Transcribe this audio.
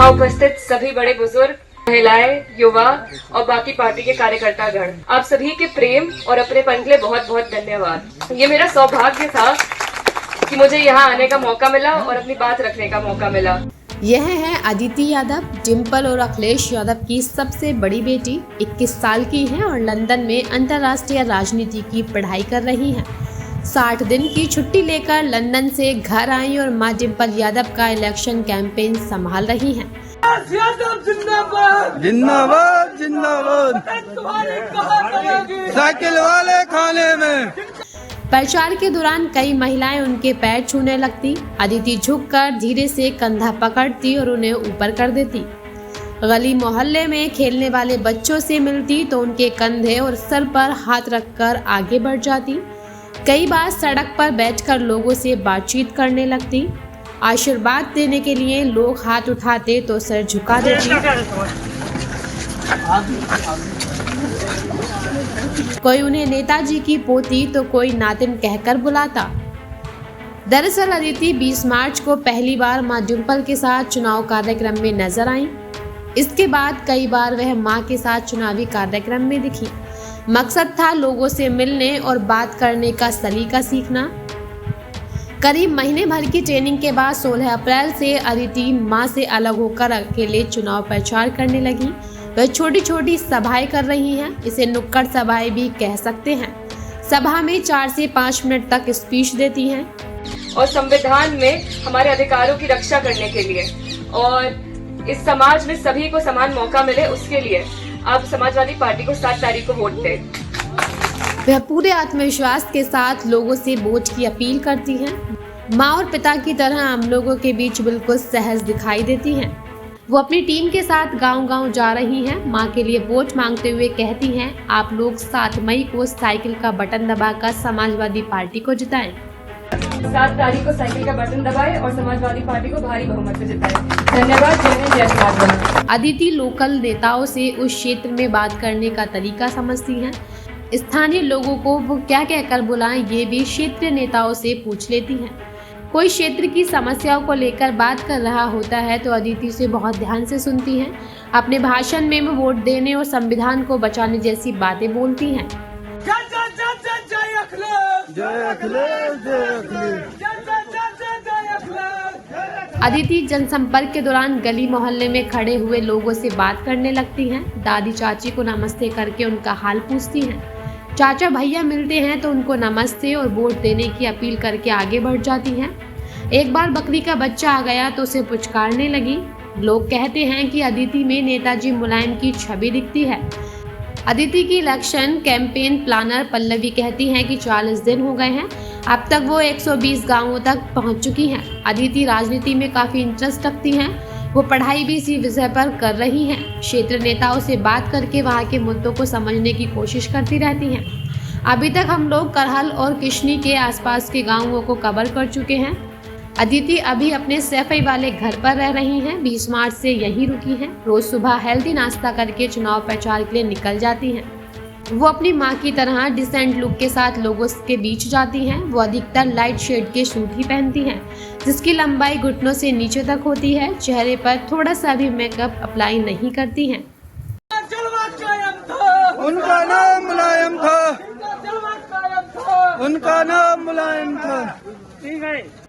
यहाँ उपस्थित सभी बड़े बुजुर्ग, महिलाएं, युवा और बाकी पार्टी के कार्यकर्तागण, आप सभी के प्रेम और अपनेपन के लिए बहुत बहुत धन्यवाद। ये मेरा सौभाग्य था कि मुझे यहाँ आने का मौका मिला और अपनी बात रखने का मौका मिला। यह है अदिति यादव, डिम्पल और अखिलेश यादव की सबसे बड़ी बेटी। 21 साल की है और लंदन में अंतर्राष्ट्रीय राजनीति की पढ़ाई कर रही हैं। 60 दिन की छुट्टी लेकर लंदन से घर आई और मां डिम्पल यादव का इलेक्शन कैंपेन संभाल रही हैं। जिंदाबाद जिंदाबाद जिंदाबाद, साइकिल वाले खाने में। प्रचार के दौरान कई महिलाएं उनके पैर छूने लगती। अदिति झुककर धीरे से कंधा पकड़ती और उन्हें ऊपर कर देती। गली मोहल्ले में खेलने वाले बच्चों से मिलती तो उनके कंधे और सर पर हाथ रखकर आगे बढ़ जाती। कई बार सड़क पर बैठकर लोगों से बातचीत करने लगती। आशीर्वाद देने के लिए लोग हाथ उठाते तो सर झुका देती। कोई उन्हें नेताजी की पोती तो कोई नातिन कहकर बुलाता। दरअसल अदिति 20 मार्च को पहली बार मां डिम्पल के साथ चुनाव कार्यक्रम में नजर आईं। इसके बाद कई बार वह मां के साथ चुनावी कार्यक्रम में दिखी। मकसद था लोगों से मिलने और बात करने का सलीका सीखना। करीब महीने भर की ट्रेनिंग के बाद 16 अप्रैल से अदिति मां से अलग होकर अकेले चुनाव प्रचार करने लगी। वह छोटी छोटी सभाएं कर रही हैं, इसे नुक्कड़ सभाएं भी कह सकते हैं। सभा में 4 से 5 मिनट तक स्पीच देती हैं और संविधान में हमारे अधिकारों की रक्षा करने के लिए और इस समाज में सभी को समान मौका मिले, उसके लिए आप समाजवादी पार्टी को 7 तारीख को वोट दें। वह पूरे आत्मविश्वास के साथ लोगों से वोट की अपील करती हैं। माँ और पिता की तरह हम लोगों के बीच बिल्कुल सहज दिखाई देती हैं। वो अपनी टीम के साथ गांव-गांव जा रही हैं। मां के लिए वोट मांगते हुए कहती हैं, आप लोग 7 मई को साइकिल का बटन दबाकर समाजवादी पार्टी को जिताएं। 7 तारीख को साइकिल का बटन दबाएं और समाजवादी पार्टी को भारी बहुमत से जिताएं। धन्यवाद। जय हिंद, जय भारत। अदिति लोकल नेताओं से उस क्षेत्र में बात करने का तरीका समझती हैं। स्थानीय लोगों को वो क्या कहकर बुलाएं, ये भी क्षेत्रीय नेताओं से पूछ लेती हैं। कोई क्षेत्र की समस्याओं को लेकर बात कर रहा होता है तो अदिति से बहुत ध्यान से सुनती हैं। अपने भाषण में वो वोट देने और संविधान को बचाने जैसी बातें बोलती हैं। अदिति जनसंपर्क के दौरान गली मोहल्ले में खड़े हुए लोगों से बात करने लगती हैं। दादी चाची को नमस्ते करके उनका हाल पूछती हैं। चाचा भैया मिलते हैं तो उनको नमस्ते और वोट देने की अपील करके आगे बढ़ जाती हैं। एक बार बकरी का बच्चा आ गया तो उसे पुचकारने लगी। लोग कहते हैं कि अदिति में नेताजी मुलायम की छवि दिखती है। अदिति की इलेक्शन कैंपेन प्लानर पल्लवी कहती हैं कि 40 दिन हो गए हैं, अब तक वो 120 गांवों तक पहुंच चुकी हैं। अदिति राजनीति में काफी इंटरेस्ट रखती हैं। वो पढ़ाई भी इसी विषय पर कर रही हैं। क्षेत्रीय नेताओं से बात करके वहां के मुद्दों को समझने की कोशिश करती रहती हैं। अभी तक हम लोग करहल और किशनी के आसपास के गांवों को कवर कर चुके हैं। अदिति अभी अपने सैफई वाले घर पर रह रही हैं। 20 मार्च से यहीं रुकी हैं। रोज सुबह हेल्दी नाश्ता करके चुनाव प्रचार के लिए निकल जाती हैं। वो अपनी मां की तरह डिसेंट लुक के साथ लोगों के बीच जाती हैं। वो अधिकतर लाइट शेड के सूट ही पहनती हैं, जिसकी लंबाई घुटनों से नीचे तक होती है। चेहरे पर थोड़ा सा भी मेकअप अप्लाई नहीं करती हैं। उनका नाम मुलायम था, उनका नाम मुलायम था। ठीक है।